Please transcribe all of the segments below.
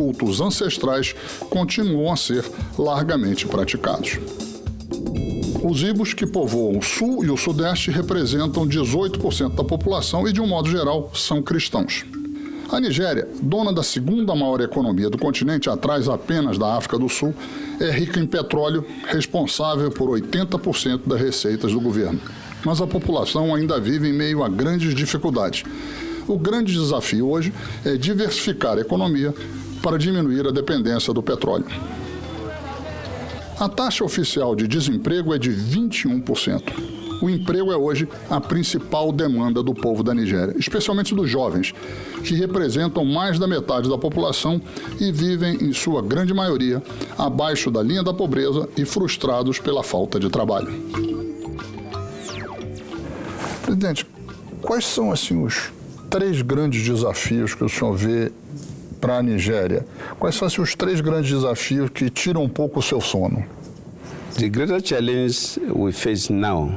cultos ancestrais continuam a ser largamente praticados. Os ibos que povoam o sul e o sudeste representam 18% da população e, de um modo geral, são cristãos. A Nigéria, dona da segunda maior economia do continente, atrás apenas da África do Sul, é rica em petróleo, responsável por 80% das receitas do governo. Mas a população ainda vive em meio a grandes dificuldades. O grande desafio hoje é diversificar a economia para diminuir a dependência do petróleo. A taxa oficial de desemprego é de 21%. O emprego é hoje a principal demanda do povo da Nigéria, especialmente dos jovens, que representam mais da metade da população e vivem, em sua grande maioria, abaixo da linha da pobreza e frustrados pela falta de trabalho. Presidente, quais são os 3 grandes desafios que o senhor vê para a Nigéria? Quais são os 3 grandes desafios que tiram um pouco o seu sono? The greater challenge we face now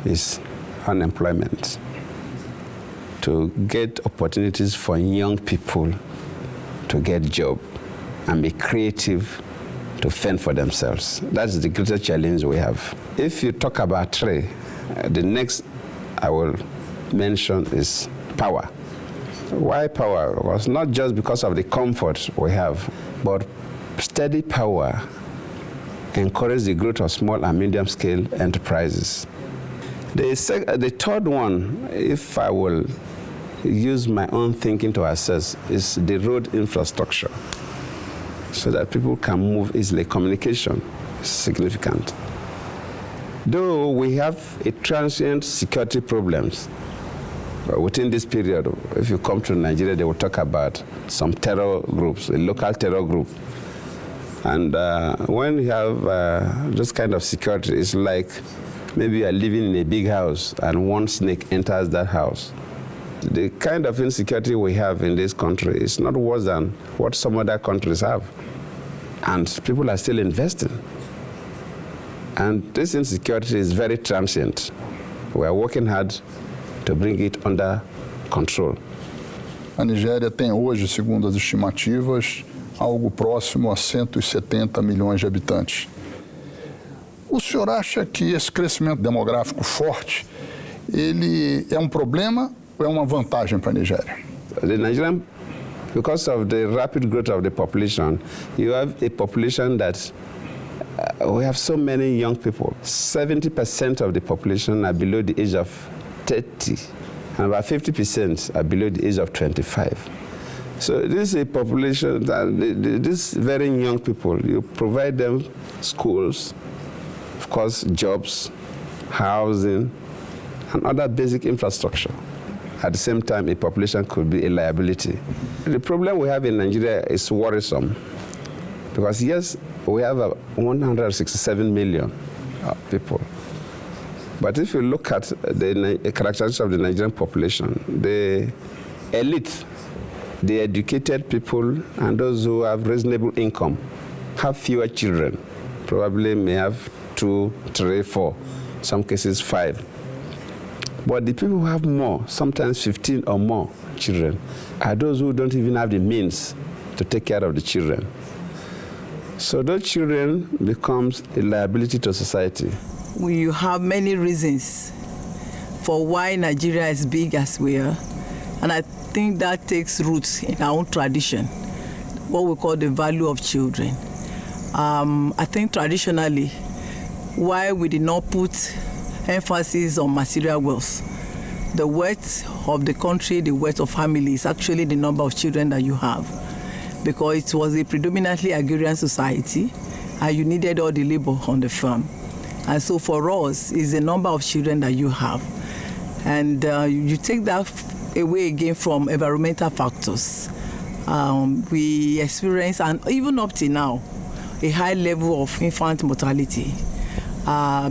is unemployment. To get opportunities for young people to get job and be creative to fend for themselves. That's the greater challenge we have. If you talk about 3, the next I will mention is power. Why power? Well, it's not just because of the comfort we have, but steady power encourages the growth of small and medium-scale enterprises. The third one, if I will use my own thinking to assess, is the road infrastructure, so that people can move easily. Communication is significant. Though we have a transient security problems, within this period, if you come to Nigeria, they will talk about some terror groups, a local terror group. And when you have this kind of security, it's like maybe you are living in a big house and one snake enters that house. The kind of insecurity we have in this country is not worse than what some other countries have. And people are still investing. And this insecurity is very transient. We are working hard to bring it under control. A Nigéria tem hoje, segundo as estimativas, algo próximo a 170 milhões de habitantes. O senhor acha que esse crescimento demográfico forte, ele é um problema ou é uma vantagem para a Nigéria? The Nigerian, because of the rapid growth of the population, you have a population that we have so many young people. 70% of the population are below the age of 30, and about 50% are below the age of 25. So this is a population that these very young people, you provide them schools, of course, jobs, housing, and other basic infrastructure. At the same time, a population could be a liability. The problem we have in Nigeria is worrisome, because yes, we have 167 million people. But if you look at the characteristics of the Nigerian population, the elite, the educated people, and those who have reasonable income have fewer children, probably may have 2, 3, 4, some cases 5. But the people who have more, sometimes 15 or more children, are those who don't even have the means to take care of the children. So those children becomes a liability to society. We have many reasons for why Nigeria is big as we are, and I think that takes roots in our own tradition, what we call the value of children. I think traditionally, why we did not put emphasis on material wealth, the wealth of the country, the wealth of family is actually the number of children that you have, because it was a predominantly agrarian society and you needed all the labor on the farm. And so for us, it's the number of children that you have. And you take that away again from environmental factors. We experience, and even up to now, a high level of infant mortality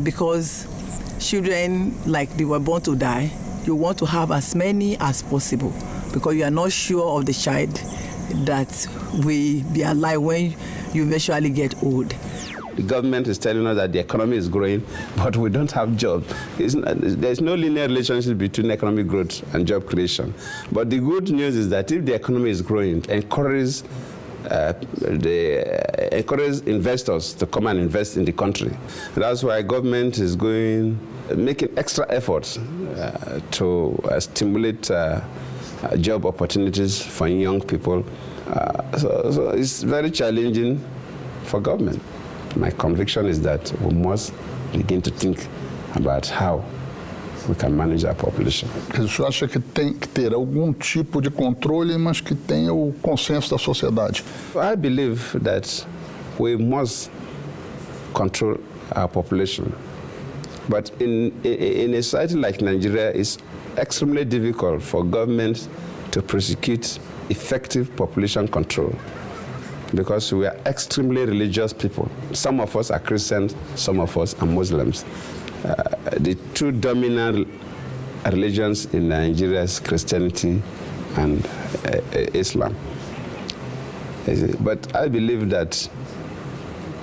because children, like they were born to die, you want to have as many as possible because you are not sure of the child that will be alive when you eventually get old. The government is telling us that the economy is growing, but we don't have jobs. There's no linear relationship between economic growth and job creation. But the good news is that if the economy is growing, encourage they encourage investors to come and invest in the country. That's why government is making extra efforts to stimulate job opportunities for young people. So it's very challenging for government. My conviction is that we must begin to think about how we can manage our population. O senhor acha que tem que ter algum tipo de controle, mas que tenha o consenso da sociedade? I believe that we must control our population. But in a society like Nigeria, it's extremely difficult for government to prosecute effective population control because we are extremely religious people. Some of us are Christians, some of us are Muslims. The two dominant religions in Nigeria is Christianity and Islam. But I believe that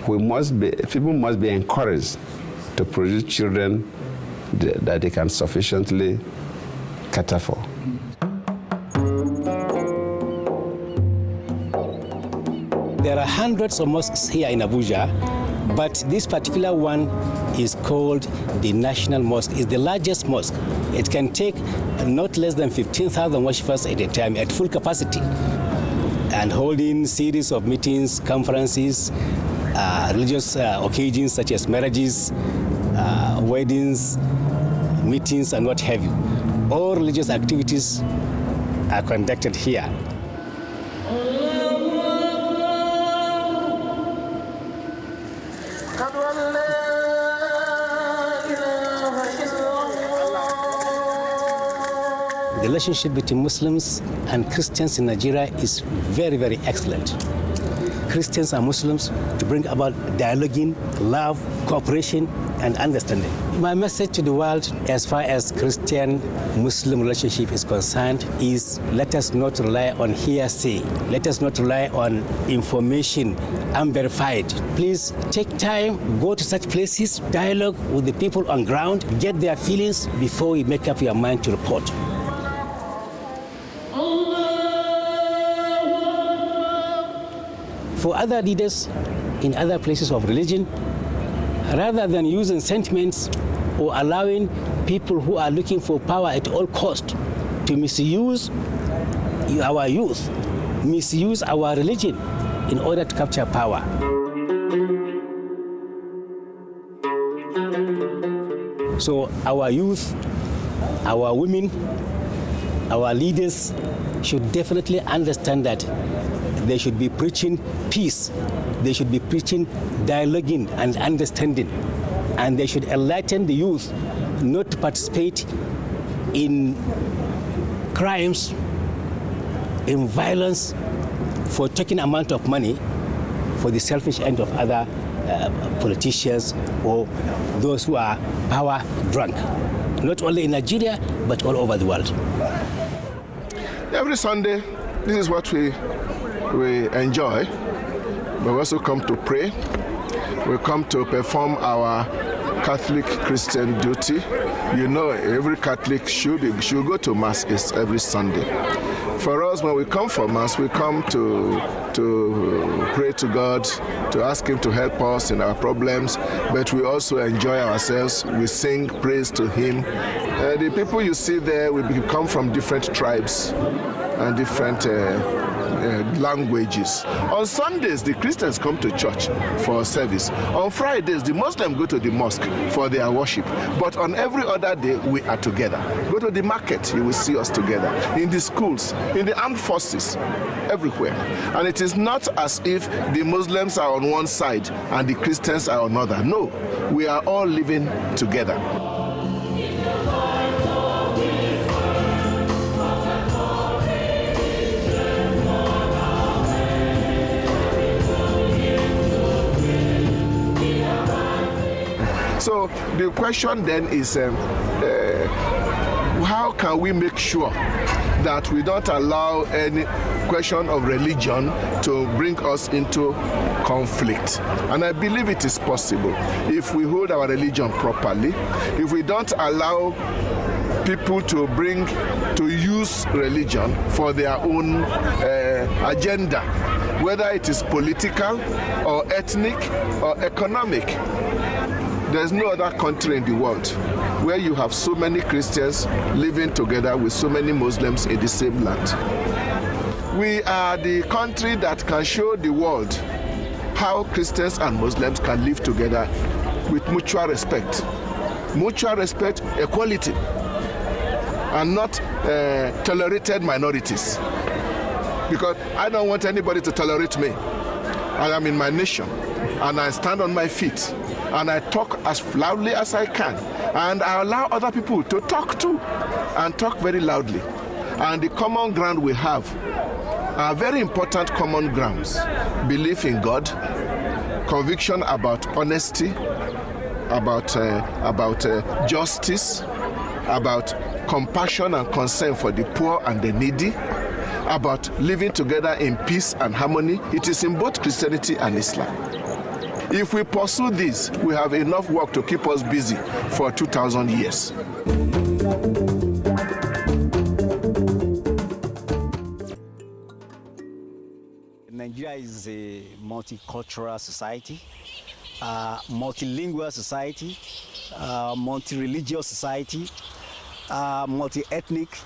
people must be encouraged to produce children that they can sufficiently cater for. There are hundreds of mosques here in Abuja, but this particular one is called the National Mosque. It's the largest mosque. It can take not less than 15,000 worshippers at a time at full capacity, and holding series of meetings, conferences, religious occasions such as marriages, weddings, meetings, and what have you. All religious activities are conducted here. The relationship between Muslims and Christians in Nigeria is very, very excellent. Christians and Muslims to bring about dialoguing, love, cooperation, and understanding. My message to the world as far as Christian-Muslim relationship is concerned is let us not rely on hearsay. Let us not rely on information unverified. Please take time, go to such places, dialogue with the people on ground, get their feelings before you make up your mind to report. For other leaders in other places of religion, rather than using sentiments or allowing people who are looking for power at all costs to misuse our youth, misuse our religion in order to capture power. So our youth, our women, our leaders should definitely understand that they should be preaching peace. They should be preaching dialoguing and understanding. And they should enlighten the youth not to participate in crimes, in violence, for taking amount of money for the selfish end of other politicians or those who are power drunk. Not only in Nigeria, but all over the world. Every Sunday, this is what we enjoy. We also come to pray. We come to perform our Catholic Christian duty. You know, every Catholic should go to Mass every Sunday. For us, when we come for Mass, we come to pray to God, to ask Him to help us in our problems, but we also enjoy ourselves. We sing praise to Him. The people you see there will come from different tribes and different languages. On Sundays, the Christians come to church for service. On Fridays, the Muslims go to the mosque for their worship. But on every other day, we are together. Go to the market, you will see us together. In the schools, in the armed forces, everywhere. And it is not as if the Muslims are on one side and the Christians are on another. No, we are all living together. So the question then is, how can we make sure that we don't allow any question of religion to bring us into conflict? And I believe it is possible if we hold our religion properly, if we don't allow people to use religion for their own agenda. whether it is political or ethnic or economic. There's no other country in the world where you have so many Christians living together with so many Muslims in the same land. We are the country that can show the world how Christians and Muslims can live together with mutual respect, equality, and not tolerated minorities. Because I don't want anybody to tolerate me. I am in my nation, and I stand on my feet, and I talk as loudly as I can, and I allow other people to talk too, and talk very loudly. And the common ground we have are very important common grounds: belief in God, conviction about honesty, about justice, about compassion and concern for the poor and the needy, about living together in peace and harmony. It is in both Christianity and Islam. If we pursue this, we have enough work to keep us busy for 2,000 years. Nigeria is a multicultural society, multilingual society, multi-religious society, multi-ethnic,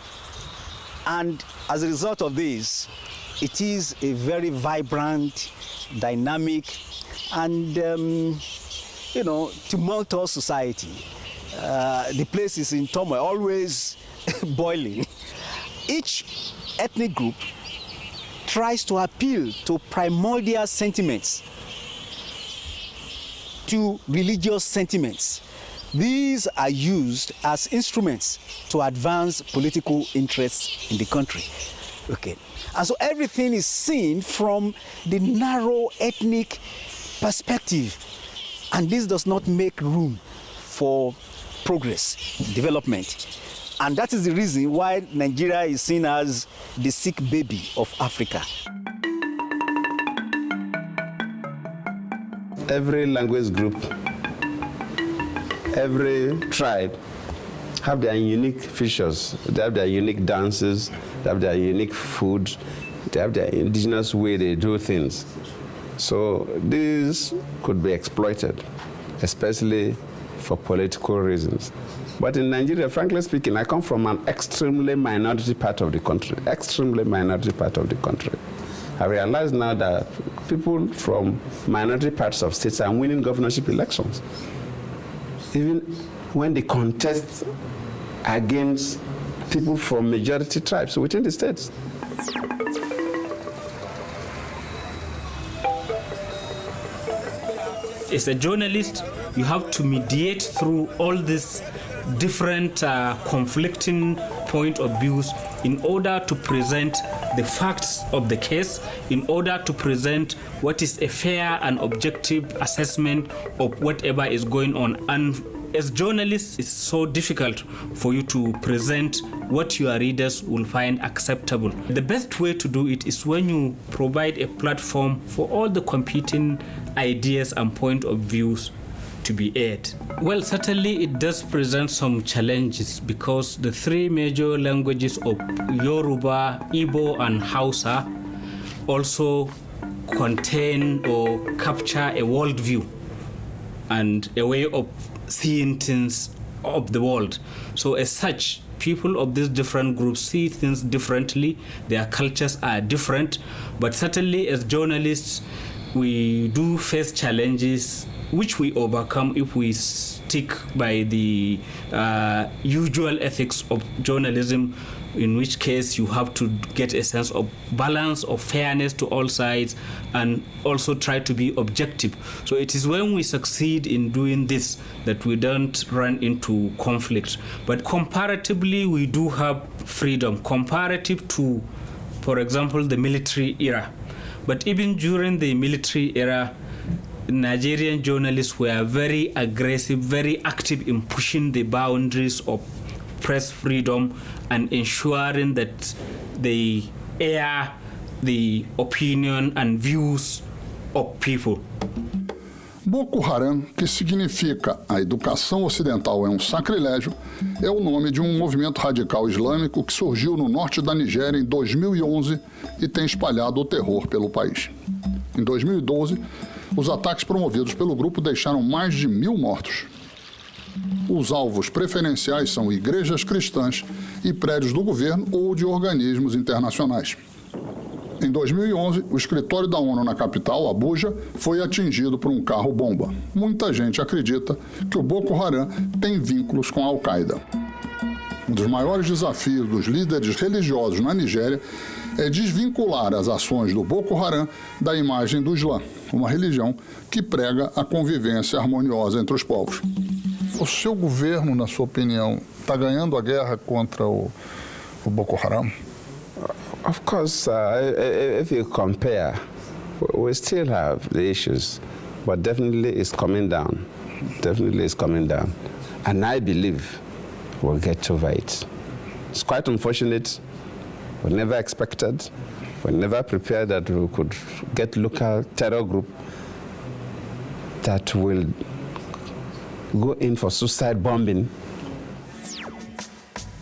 and as a result of this, it is a very vibrant, dynamic, and tumultuous society. The place is in turmoil, always boiling. Each ethnic group tries to appeal to primordial sentiments, to religious sentiments. These are used as instruments to advance political interests in the country. Okay. And so everything is seen from the narrow ethnic perspective. And this does not make room for progress, development. And that is the reason why Nigeria is seen as the sick baby of Africa. Every language group, every tribe have their unique features. They have their unique dances, they have their unique food, they have their indigenous way they do things. So this could be exploited, especially for political reasons. But in Nigeria, frankly speaking, I come from an extremely minority part of the country, extremely minority part of the country. I realize now that people from minority parts of states are winning governorship elections, even when they contest against people from majority tribes within the states. As a journalist, you have to mediate through all these different conflicting point of views in order to present the facts of the case, in order to present what is a fair and objective assessment of whatever is going on. And as journalists, it's so difficult for you to present what your readers will find acceptable. The best way to do it is when you provide a platform for all the competing ideas and point of views to be aired. Well, certainly it does present some challenges because the three major languages of Yoruba, Igbo, and Hausa also contain or capture a worldview and a way of seeing things of the world. So as such, people of these different groups see things differently, their cultures are different, but certainly as journalists, we do face challenges which we overcome if we stick by the usual ethics of journalism, in which case you have to get a sense of balance, of fairness to all sides, and also try to be objective. So it is when we succeed in doing this that we don't run into conflict. But comparatively, we do have freedom, comparative to, for example, the military era. But even during the military era, Nigerian journalists were very aggressive, very active in pushing the boundaries of press freedom and ensuring that they air the opinion and views of people. Boko Haram, que significa a educação ocidental é um sacrilégio, é o nome de um movimento radical islâmico que surgiu no norte da Nigéria em 2011 e tem espalhado o terror pelo país. Em 2012, os ataques promovidos pelo grupo deixaram mais de 1.000 mortos. Os alvos preferenciais são igrejas cristãs e prédios do governo ou de organismos internacionais. Em 2011, o escritório da ONU na capital, Abuja, foi atingido por um carro-bomba. Muita gente acredita que o Boko Haram tem vínculos com a Al-Qaeda. Um dos maiores desafios dos líderes religiosos na Nigéria é desvincular as ações do Boko Haram da imagem do Islã, uma religião que prega a convivência harmoniosa entre os povos. O seu governo, na sua opinião, está ganhando a guerra contra o Boko Haram? Of course, if you compare, we still have the issues, but definitely it's coming down. Definitely it's coming down. And I believe we'll get over it. It's quite unfortunate. We never expected, we never prepared that we could get local terror group that will go in for suicide bombing.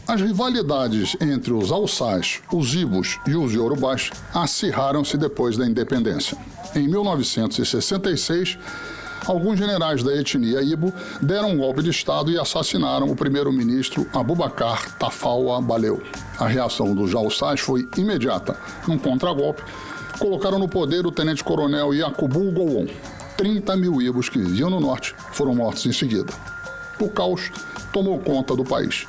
As rivalidades entre os Hausás, os Ibos e os Yorubás acirraram-se depois da independência. Em 1966, alguns generais da etnia Ibo deram um golpe de Estado e assassinaram o primeiro-ministro Abubakar Tafawa Balew. A reação dos Hausás foi imediata. Num contragolpe, colocaram no poder o tenente-coronel Yakubu Gowon. 30.000 Ibos que viviam no norte foram mortos em seguida. O caos tomou conta do país.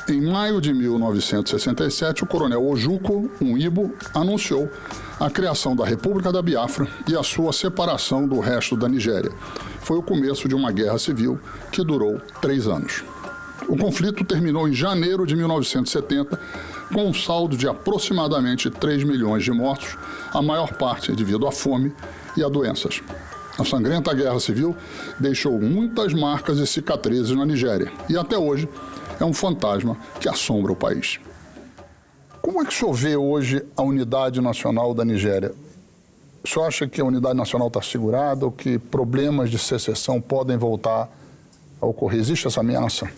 Em maio de 1967, o coronel Ojukwu, um Ibo, anunciou a criação da República da Biafra e a sua separação do resto da Nigéria. Foi o começo de uma guerra civil que durou 3 anos. O conflito terminou em janeiro de 1970, com um saldo de aproximadamente 3 milhões de mortos, a maior parte devido à fome e a doenças. A sangrenta guerra civil deixou muitas marcas e cicatrizes na Nigéria e até hoje é um fantasma que assombra o país. Como é que o senhor vê hoje a unidade nacional da Nigéria? O senhor acha que a unidade nacional está segurada ou que problemas de secessão podem voltar a ocorrer? Existe essa ameaça?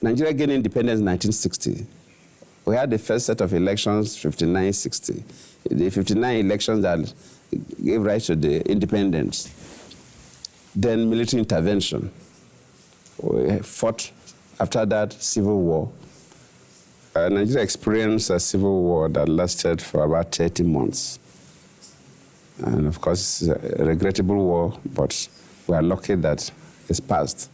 Nigeria gained independence in 1960. We had the first set of elections, 59-60. The 59 elections that gave rise to the independence. Then military intervention. We fought. After that, civil war. Nigeria experienced a civil war that lasted for about 30 months. And of course, it's a regrettable war, but we are lucky that it's passed.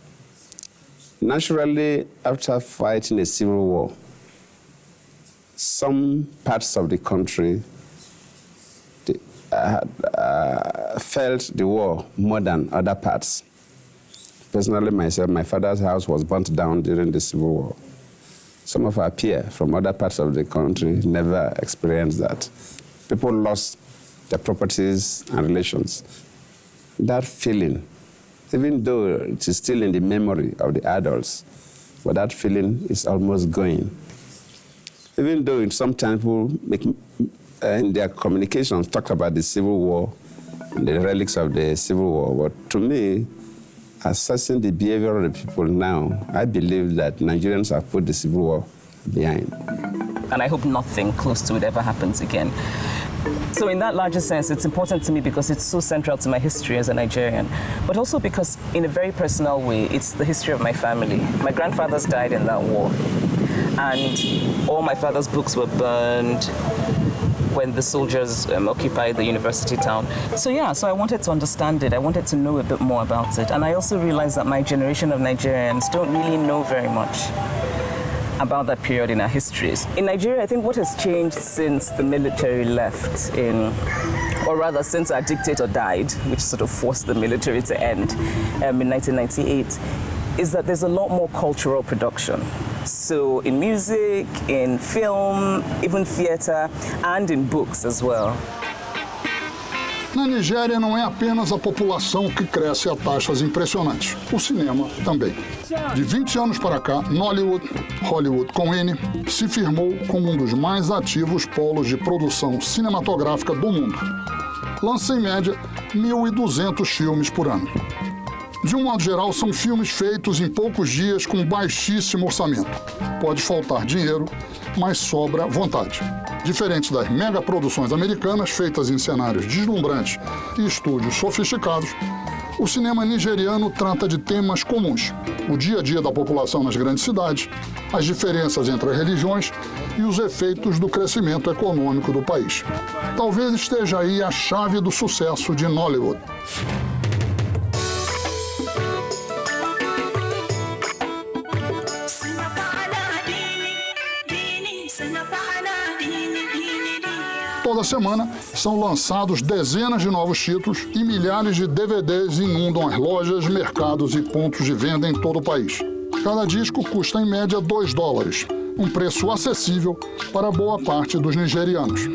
Naturally, after fighting a civil war, some parts of the country felt the war more than other parts. Personally, myself, my father's house was burnt down during the Civil War. Some of our peers from other parts of the country never experienced that. People lost their properties and relations. That feeling, even though it is still in the memory of the adults, but that feeling is almost going. Even though sometimes people in their communications talk about the Civil War, the relics of the Civil War, but to me, assessing the behavior of the people now, I believe that Nigerians have put the Civil War behind. And I hope nothing close to it ever happens again. So in that larger sense, it's important to me because it's so central to my history as a Nigerian, but also because in a very personal way, it's the history of my family. My grandfathers died in that war, and all my father's books were burned when the soldiers occupied the university town. So I wanted to understand it. I wanted to know a bit more about it. And I also realized that my generation of Nigerians don't really know very much about that period in our histories. In Nigeria, I think what has changed since the military left or rather since our dictator died, which sort of forced the military to end in 1998, is that there's a lot more cultural production. So in music, in film, even theater, and in books as well. Na Nigéria não é apenas a população que cresce a taxas impressionantes, o cinema também. De 20 anos para cá, Nollywood, Hollywood com N, se firmou como um dos mais ativos polos de produção cinematográfica do mundo. Lança em média 1.200 filmes por ano. De um modo geral, são filmes feitos em poucos dias com baixíssimo orçamento. Pode faltar dinheiro, mas sobra vontade. Diferente das megaproduções americanas feitas em cenários deslumbrantes e estúdios sofisticados, o cinema nigeriano trata de temas comuns: o dia a dia da população nas grandes cidades, as diferenças entre as religiões e os efeitos do crescimento econômico do país. Talvez esteja aí a chave do sucesso de Nollywood. Toda semana são lançados dezenas de novos títulos e milhares de DVDs inundam as lojas, mercados e pontos de venda em todo o país. Cada disco custa em média $2, um preço acessível para boa parte dos nigerianos.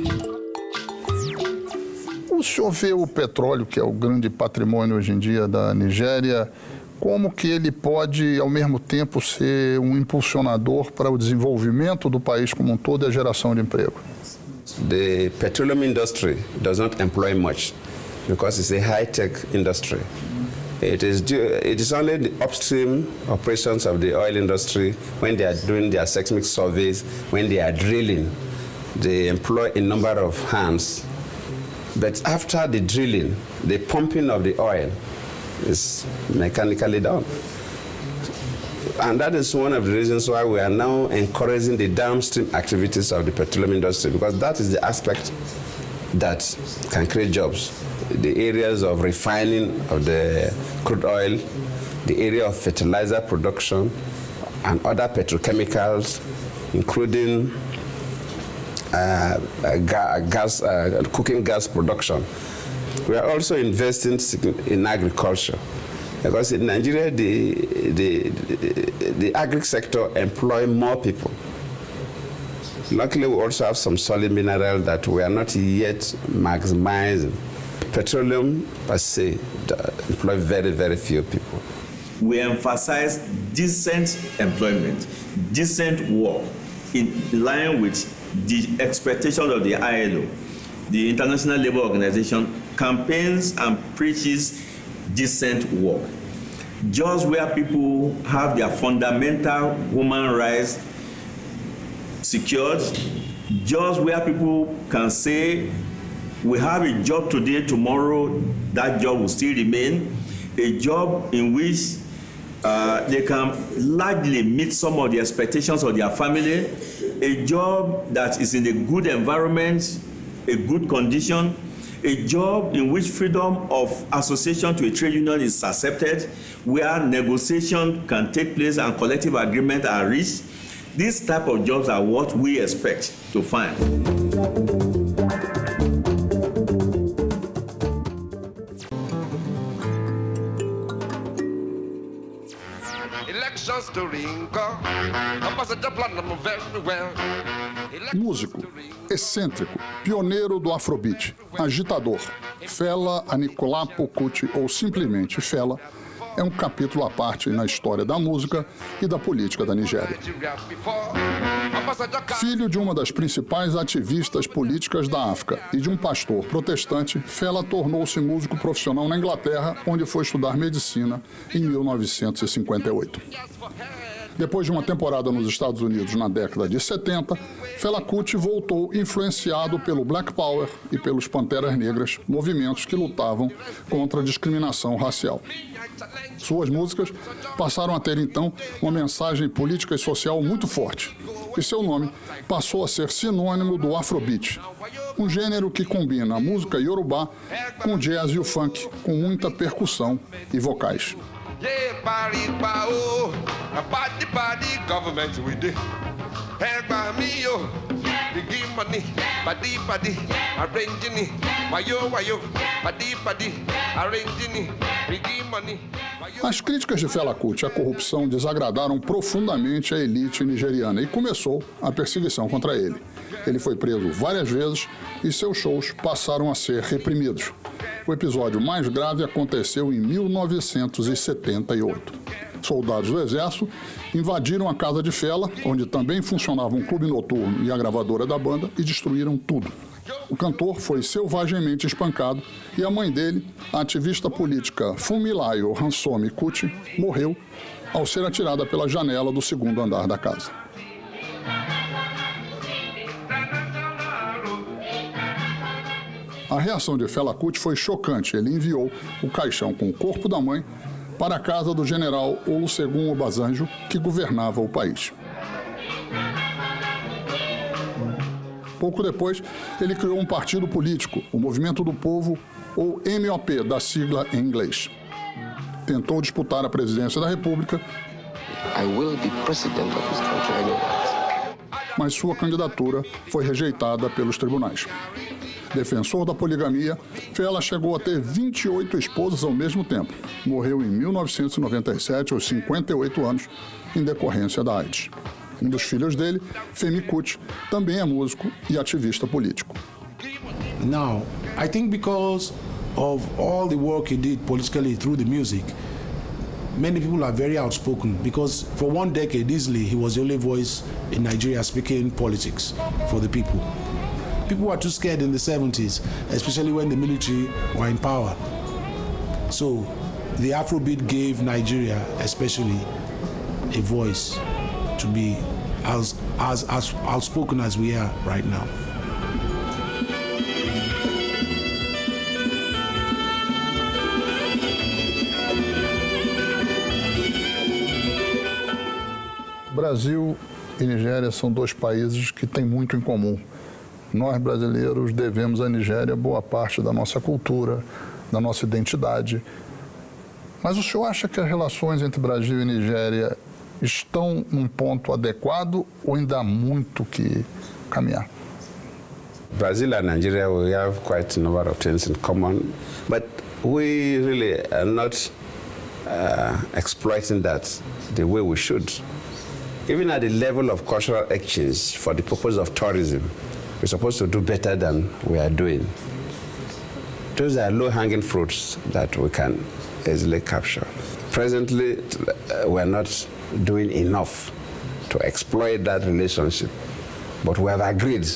O senhor vê o petróleo, que é o grande patrimônio hoje em dia da Nigéria, como que ele pode, ao mesmo tempo, ser um impulsionador para o desenvolvimento do país como um todo e a geração de emprego? The petroleum industry does not employ much because it's a high-tech industry. It is only the upstream operations of the oil industry when they are doing their seismic surveys, when they are drilling, they employ a number of hands. But after the drilling, the pumping of the oil is mechanically done. And that is one of the reasons why we are now encouraging the downstream activities of the petroleum industry, because that is the aspect that can create jobs. The areas of refining of the crude oil, the area of fertilizer production, and other petrochemicals, including cooking gas production. We are also investing in agriculture, because in Nigeria, the agri sector employ more people. Luckily, we also have some solid mineral that we are not yet maximizing. Petroleum, per se, employ very, very few people. We emphasize decent employment, decent work, in line with the expectations of the ILO. The International Labour Organization campaigns and preaches decent work. Just where people have their fundamental human rights secured, just where people can say, we have a job today, tomorrow that job will still remain, a job in which they can largely meet some of the expectations of their family, a job that is in a good environment, a good condition, a job in which freedom of association to a trade union is accepted, where negotiation can take place and collective agreement are reached. These type of jobs are what we expect to find. Músico, excêntrico, pioneiro do Afrobeat, agitador, Fela Anikulapo Kuti, ou simplesmente Fela, é um capítulo à parte na história da música e da política da Nigéria. Filho de uma das principais ativistas políticas da África e de um pastor protestante, Fela tornou-se músico profissional na Inglaterra, onde foi estudar medicina em 1958. Depois de uma temporada nos Estados Unidos na década de 70, Fela Kuti voltou influenciado pelo Black Power e pelos Panteras Negras, movimentos que lutavam contra a discriminação racial. Suas músicas passaram a ter, então, uma mensagem política e social muito forte, e seu nome passou a ser sinônimo do Afrobeat, um gênero que combina a música iorubá com o jazz e o funk, com muita percussão e vocais. As críticas de Fela Kuti à corrupção desagradaram profundamente a elite nigeriana e começou a perseguição contra ele. Ele foi preso várias vezes e seus shows passaram a ser reprimidos. O episódio mais grave aconteceu em 1978. Soldados do exército invadiram a casa de Fela, onde também funcionava um clube noturno e a gravadora da banda, e destruíram tudo. O cantor foi selvagemente espancado e a mãe dele, a ativista política Fumilayo Ransome Kuti, morreu ao ser atirada pela janela do segundo andar da casa. A reação de Fela Kuti foi chocante. Ele enviou o caixão com o corpo da mãe para a casa do general Olusegun Obasanjo, que governava o país. Pouco depois, ele criou um partido político, o Movimento do Povo, ou MOP, da sigla em inglês. Tentou disputar a presidência da República, mas sua candidatura foi rejeitada pelos tribunais. Defensor da poligamia, Fela chegou a ter 28 esposas ao mesmo tempo. Morreu em 1997, aos 58 anos, em decorrência da AIDS. Um dos filhos dele, Femi Kuti, também é músico e ativista político. Now, I think because of all the work he did politically through the music, many people are very outspoken because for 1 decade easily he was the only voice in Nigeria speaking politics for the people. People were too scared in the 70s, especially when the military were in power. So the Afrobeat gave Nigeria especially a voice to be as outspoken as we are right now. Brasil e Nigéria são dois países que têm muito em comum. Nós, brasileiros, devemos à Nigéria boa parte da nossa cultura, da nossa identidade. Mas o senhor acha que as relações entre Brasil e Nigéria estão num ponto adequado ou ainda há muito que caminhar? Brazil and Nigeria, we have quite a number of things in common, but we really are not exploiting that the way we should. Even at the level of cultural exchange for the purpose of tourism, we're supposed to do better than we are doing. Those are low-hanging fruits that we can easily capture. Presently, we're not doing enough to exploit that relationship, but we have agreed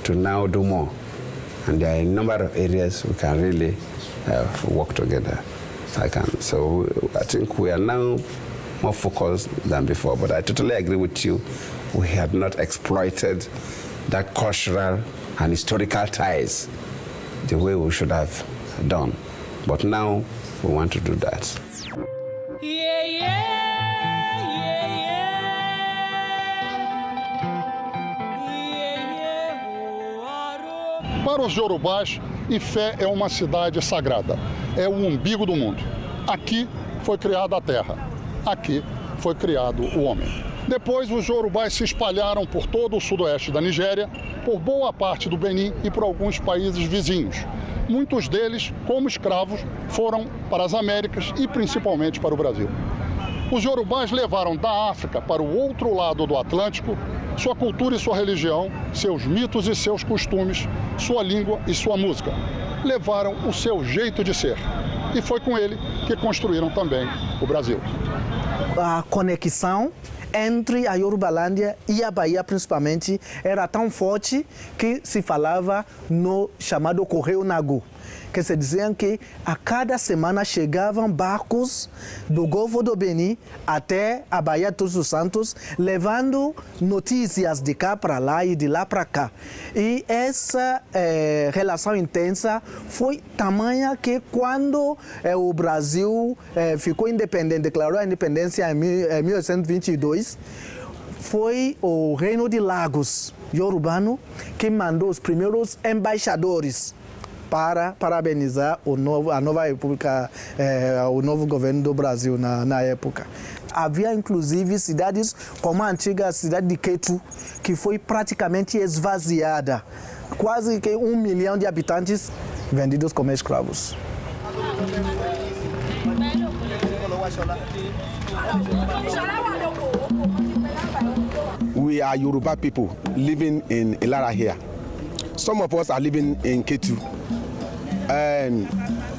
to now do more. And there are a number of areas we can really work together. So I think we are now more focused than before, but I totally agree with you. We have not exploited that cultural and historical ties the way we should have done. But now we want to do that. Para os Yorubás, Ifé é uma cidade sagrada. É o umbigo do mundo. Aqui foi criada a terra. Aqui foi criado o homem. Depois, os Yorubás se espalharam por todo o sudoeste da Nigéria, por boa parte do Benin e por alguns países vizinhos. Muitos deles, como escravos, foram para as Américas e principalmente para o Brasil. Os Yorubás levaram da África para o outro lado do Atlântico sua cultura e sua religião, seus mitos e seus costumes, sua língua e sua música. Levaram o seu jeito de ser. E foi com ele que construíram também o Brasil. A conexão entre a Yorubalândia e a Bahia, principalmente, era tão forte que se falava no chamado Correio Nagu, que se diziam que a cada semana chegavam barcos do Golfo do Benin até a Baía de Todos os Santos, levando notícias de cá para lá e de lá para cá. E essa relação intensa foi tamanha que quando o Brasil ficou independente, declarou a independência em 1822, foi o Reino de Lagos Yorubano que mandou os primeiros embaixadores para parabenizar a nova república, o novo governo do Brasil na época. Havia inclusive cidades como a antiga cidade de Ketu, que foi praticamente esvaziada. Quase que 1 milhão de habitantes vendidos como escravos. We are Yoruba people living in Ilara here. Some of us are living in Ketu. And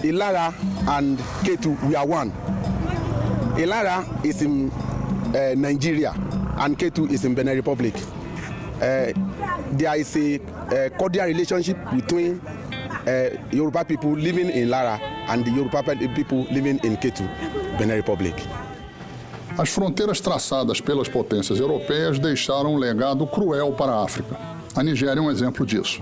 Ilara and Ketu, we are one. Ilara is in Nigeria and Ketu is in Benin Republic. There is a cordial relationship between Yoruba people living in Lara and the Yoruba people living in Ketu, Benin Republic. As fronteiras traçadas pelas potências europeias deixaram um legado cruel para a África. A Nigéria é um exemplo disso.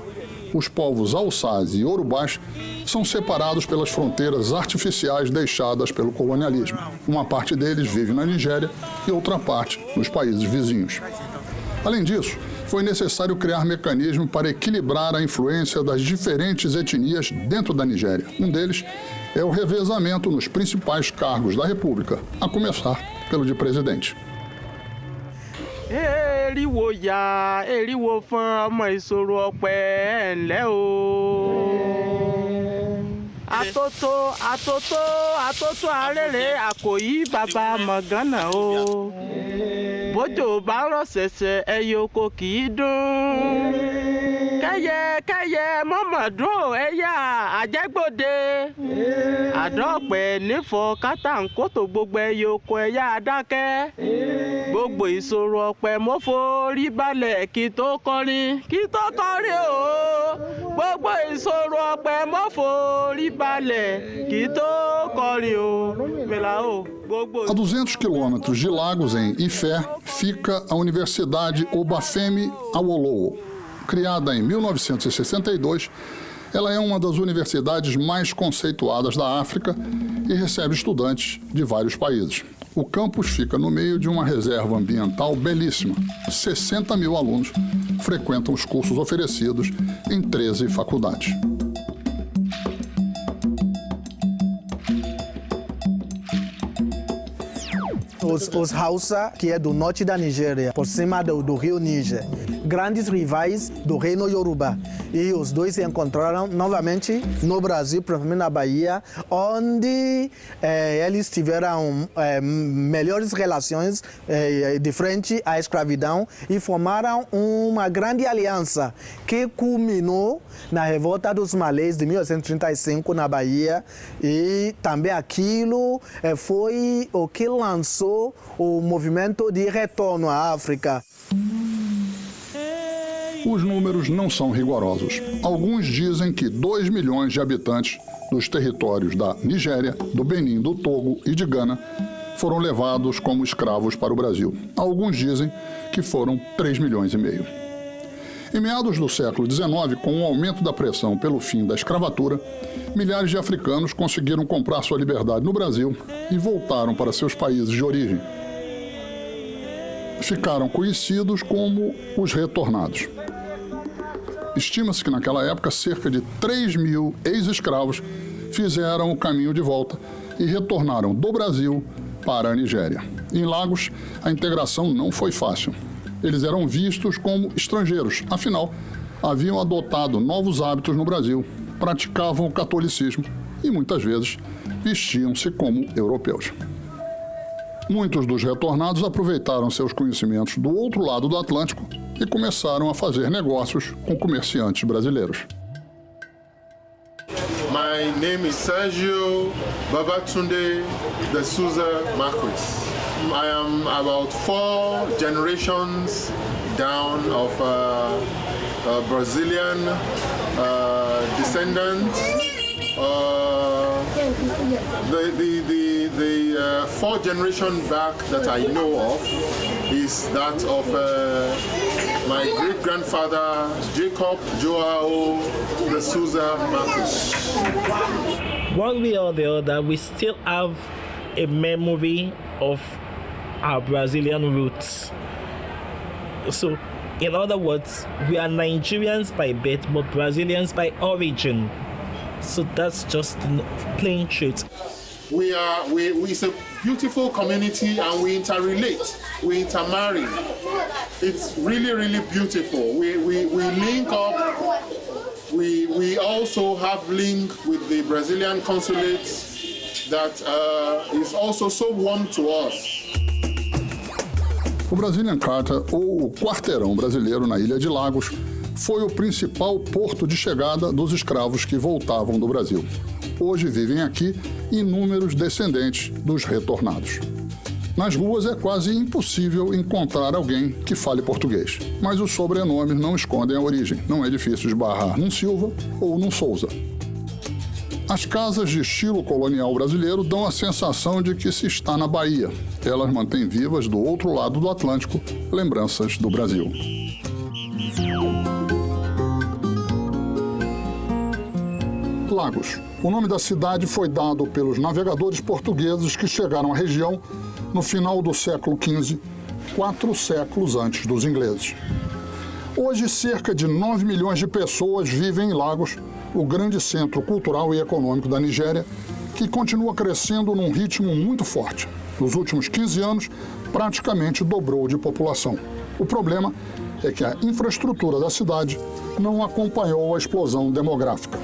Os povos Hausás e Yorubás são separados pelas fronteiras artificiais deixadas pelo colonialismo. Uma parte deles vive na Nigéria e outra parte nos países vizinhos. Além disso, foi necessário criar mecanismos para equilibrar a influência das diferentes etnias dentro da Nigéria. Um deles é o revezamento nos principais cargos da República, a começar pelo de presidente. Eriwo ya, eriwo fún ọmọ ìṣòro ọ̀pẹ ẹ̀ńlẹ́ o. Atótó arére àkòyí bàbá mọ̀gánà o. Bójò bá rọ̀ ṣẹ̀ṣẹ̀ ẹyẹ oko kì í dún. Kẹ́yẹ mọ́mọ́dún ẹ̀yà àjẹgbòde. Àdọ́pẹ̀ nífọ̀ kátàǹkótó gbogbo ẹyẹ oko ẹ̀yà adákẹ́. Gbogbo ìṣòro ọ̀pẹ mo forí balẹ̀ kí tó kọrin o. Gbogbo ìṣòro ọ̀pẹ mo forí balẹ̀ kí tó kọrin o. A 200 quilômetros de Lagos, em Ifé, fica a Universidade Obafemi Awolowo. Criada em 1962, ela é uma das universidades mais conceituadas da África e recebe estudantes de vários países. O campus fica no meio de uma reserva ambiental belíssima. 60 mil alunos frequentam os cursos oferecidos em 13 faculdades. Os Hausa, que é do norte da Nigéria, por cima do rio Níger, grandes rivais do reino Yoruba. E os dois se encontraram novamente no Brasil, provavelmente na Bahia, onde eles tiveram melhores relações de frente à escravidão e formaram uma grande aliança que culminou na revolta dos malês de 1835 na Bahia, e também aquilo foi o que lançou o movimento de retorno à África. Os números não são rigorosos. Alguns dizem que 2 milhões de habitantes dos territórios da Nigéria, do Benin, do Togo e de Gana foram levados como escravos para o Brasil. Alguns dizem que foram 3,5 milhões. Em meados do século XIX, com o aumento da pressão pelo fim da escravatura, milhares de africanos conseguiram comprar sua liberdade no Brasil e voltaram para seus países de origem. Ficaram conhecidos como os retornados. Estima-se que naquela época cerca de 3 mil ex-escravos fizeram o caminho de volta e retornaram do Brasil para a Nigéria. Em Lagos, a integração não foi fácil. Eles eram vistos como estrangeiros, afinal, haviam adotado novos hábitos no Brasil, praticavam o catolicismo e, muitas vezes, vestiam-se como europeus. Muitos dos retornados aproveitaram seus conhecimentos do outro lado do Atlântico e começaram a fazer negócios com comerciantes brasileiros. My name is Sergio Babatunde de Souza Marques. I am about 4 generations down of Brazilian descendants. The 4 generation back that I know of is that of my great-grandfather Jacob Joao de Souza Marques. One way or the other, we still have a memory of our Brazilian roots. So, in other words, we are Nigerians by birth, but Brazilians by origin. So that's just plain truth. It's a beautiful community, and we interrelate, we intermarry. It's really, really beautiful. We link up. We also have link with the Brazilian consulate that is also so warm to us. O Brazilian Quarter, ou o quarteirão brasileiro na Ilha de Lagos, foi o principal porto de chegada dos escravos que voltavam do Brasil. Hoje vivem aqui inúmeros descendentes dos retornados. Nas ruas é quase impossível encontrar alguém que fale português, mas os sobrenomes não escondem a origem. Não é difícil esbarrar num Silva ou num Souza. As casas de estilo colonial brasileiro dão a sensação de que se está na Bahia. Elas mantêm vivas do outro lado do Atlântico lembranças do Brasil. Lagos. O nome da cidade foi dado pelos navegadores portugueses que chegaram à região no final do século XV, 4 séculos antes dos ingleses. Hoje, cerca de 9 milhões de pessoas vivem em Lagos, o grande centro cultural e econômico da Nigéria, que continua crescendo num ritmo muito forte. Nos últimos 15 anos, praticamente dobrou de população. O problema é que a infraestrutura da cidade não acompanhou a explosão demográfica.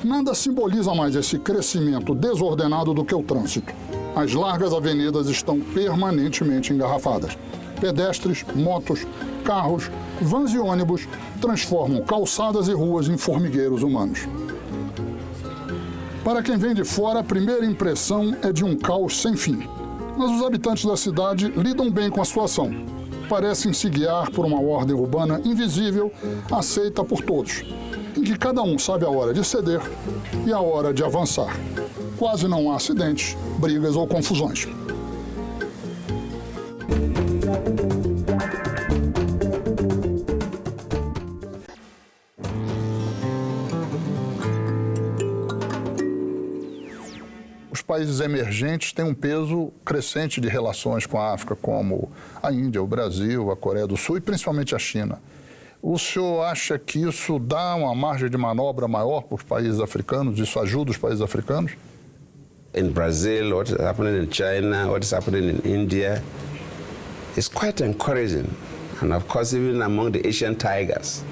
Nada simboliza mais esse crescimento desordenado do que o trânsito. As largas avenidas estão permanentemente engarrafadas. Pedestres, motos, carros, vans e ônibus transformam calçadas e ruas em formigueiros humanos. Para quem vem de fora, a primeira impressão é de um caos sem fim. Mas os habitantes da cidade lidam bem com a situação. Parecem se guiar por uma ordem urbana invisível, aceita por todos, em que cada um sabe a hora de ceder e a hora de avançar. Quase não há acidentes, brigas ou confusões. Os países emergentes têm um peso crescente de relações com a África, como a Índia, o Brasil, a Coreia do Sul e principalmente a China. O senhor acha que isso dá uma margem de manobra maior para os países africanos? Isso ajuda os países africanos? In Brazil, what is happening in China, what is happening in India, is quite encouraging. And of course, even among the Asian tigers,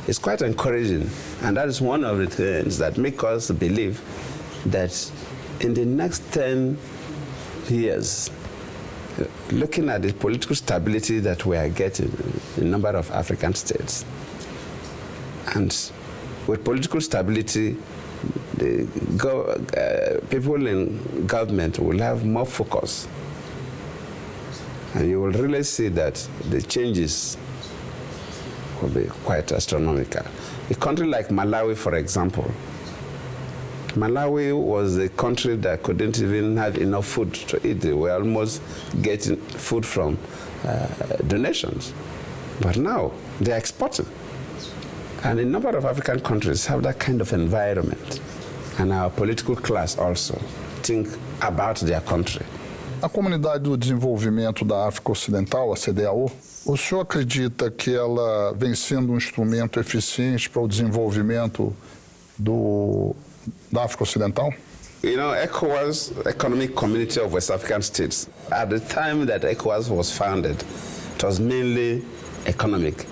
it's quite encouraging. And that is one of the things that make us believe that in the next 10 years, looking at the political stability that we are getting in a number of African states, and with political stability, the people in government will have more focus, and you will really see that the changes will be quite astronomical. A country like Malawi, for example, Malawi was a country that couldn't even have enough food to eat. They were almost getting food from donations. But now they're exporting. And a number of African countries have that kind of environment. And our political class also think about their country. A Comunidade do Desenvolvimento da África Ocidental, a CEDEAO, o senhor acredita que ela vem sendo um instrumento eficiente para o desenvolvimento da África Ocidental? You know, ECOWAS, Economic Community of West African States, at the time that ECOWAS was founded, it was mainly economic.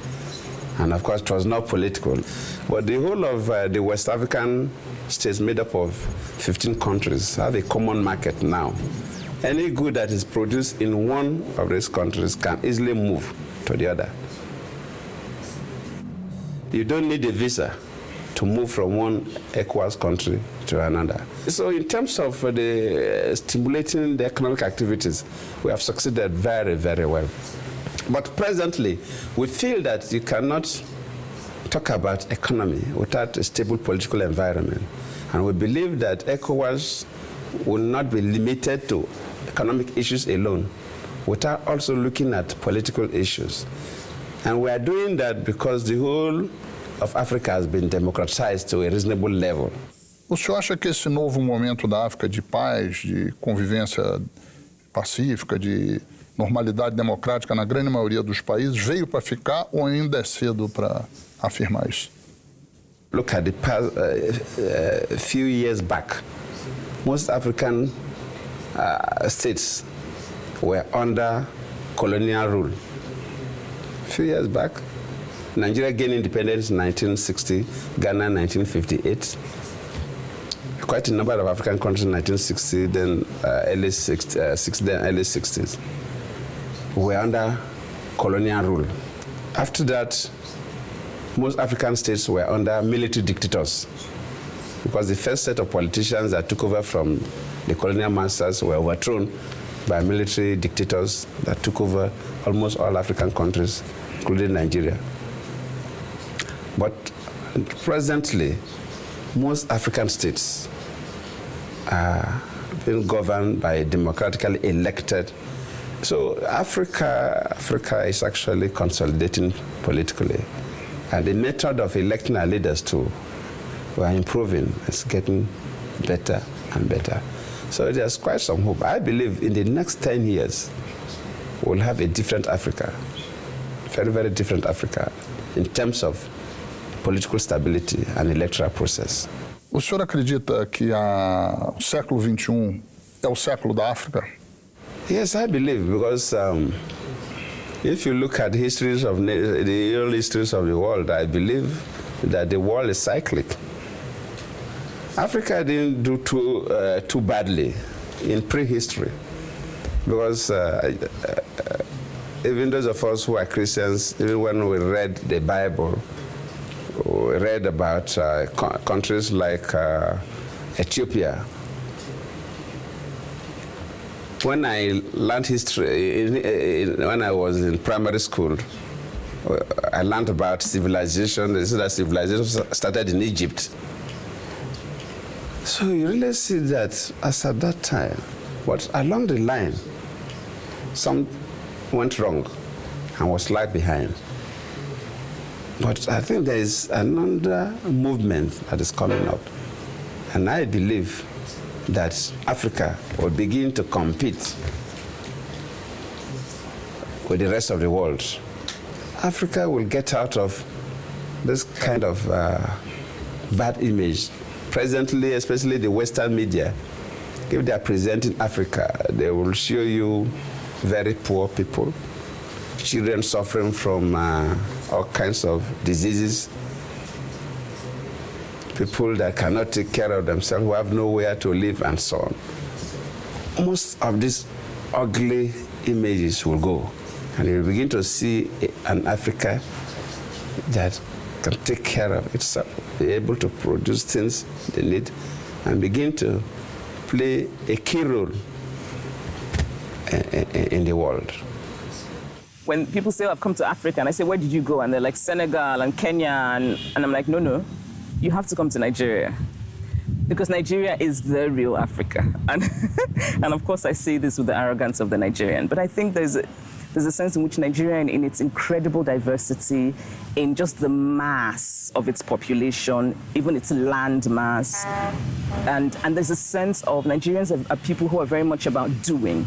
And of course, it was not political. But the whole of the West African states, made up of 15 countries, have a common market now. Any good that is produced in one of these countries can easily move to the other. You don't need a visa to move from one ECOWAS country to another. So in terms of stimulating the economic activities, we have succeeded very, very well. But presently, we feel that you cannot talk about economy without a stable political environment. And we believe that ECOWAS will not be limited to economic issues alone, without also looking at political issues. And we are doing that because the whole of Africa has been democratized to a reasonable level. O senhor acha que esse novo momento da África de paz, de convivência pacífica, de normalidade democrática na grande maioria dos países veio para ficar ou ainda é cedo para afirmar isso? Look at the past few years back. Most African states were under colonial rule. A few years back, Nigeria gained independence in 1960, Ghana in 1958. Quite a number of African countries in 1960, then early 60s. Were under colonial rule. After that, most African states were under military dictators because the first set of politicians that took over from the colonial masters were overthrown. by military dictators that took over almost all African countries, including Nigeria. But presently, most African states are being governed by democratically elected. So Africa is actually consolidating politically. And the method of electing our leaders too, we are improving. It's getting better and better. So there's quite some hope. I believe in the next 10 years, we'll have a different Africa, very, very different Africa, in terms of political stability and electoral process. O senhor acredita que o século XXI é o século da África? Yes, I believe, because if you look at the early histories of the world, I believe that the world is cyclic. Africa didn't do too badly in prehistory, because even those of us who are Christians, even when we read the Bible, we read about countries like Ethiopia. When I learned history, when I was in primary school, I learned about civilization. They said that civilization started in Egypt. So you really see that as at that time, but along the line, some went wrong and was left behind. But I think there is another movement that is coming up. And I believe that Africa will begin to compete with the rest of the world. Africa will get out of this kind of bad image. Presently, especially the Western media, if they are presenting Africa, they will show you very poor people, children suffering from all kinds of diseases, people that cannot take care of themselves, who have nowhere to live, and so on. Most of these ugly images will go, and you begin to see an Africa that can take care of itself, be able to produce things they need, and begin to play a key role in the world. When people say, oh, I've come to Africa, and I say, where did you go? And they're like, Senegal and Kenya, and I'm like, no, you have to come to Nigeria. Because Nigeria is the real Africa. And of course, I say this with the arrogance of the Nigerian, but I think there's a sense in which Nigeria, in its incredible diversity, in just the mass of its population, even its land mass, and there's a sense of Nigerians are people who are very much about doing.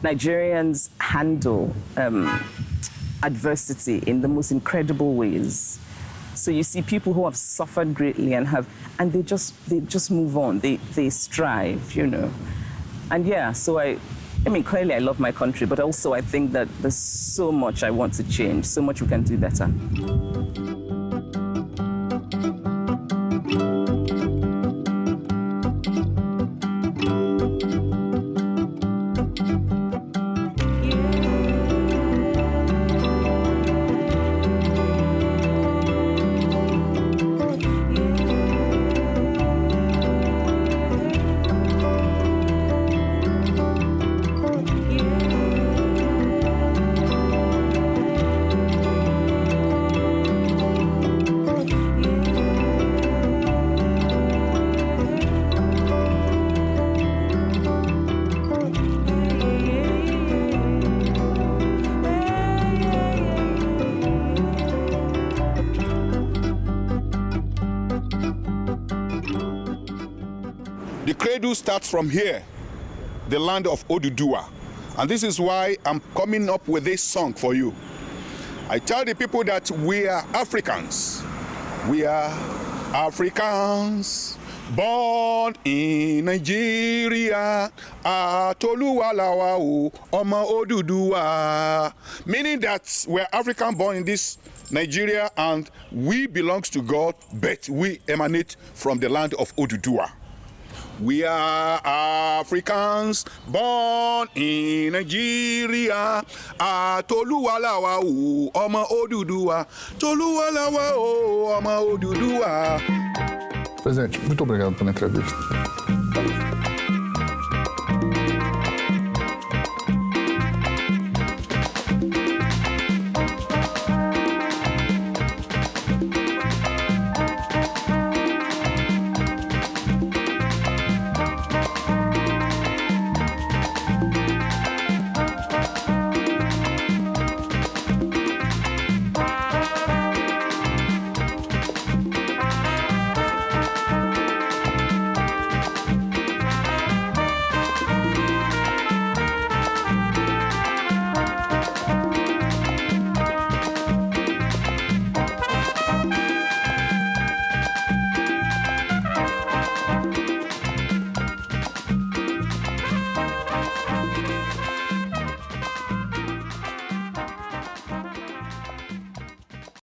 Nigerians handle adversity in the most incredible ways. So you see people who have suffered greatly and they just move on. They strive, you know. And yeah, so I mean, clearly I love my country, but also I think that there's so much I want to change, so much we can do better. The cradle starts from here, the land of Oduduwa. And this is why I'm coming up with this song for you. I tell the people that we are Africans. We are Africans, born in Nigeria. Atoluwalawa o, Ọmọ Oduduwa. Meaning that we're African born in this Nigeria and we belong to God, but we emanate from the land of Oduduwa. We are Africans born in Nigeria. Toluwalawa o, Ọmọ Oduduwa. Toluwalawa o, Ọmọ Oduduwa. Presidente, muito obrigado pela entrevista.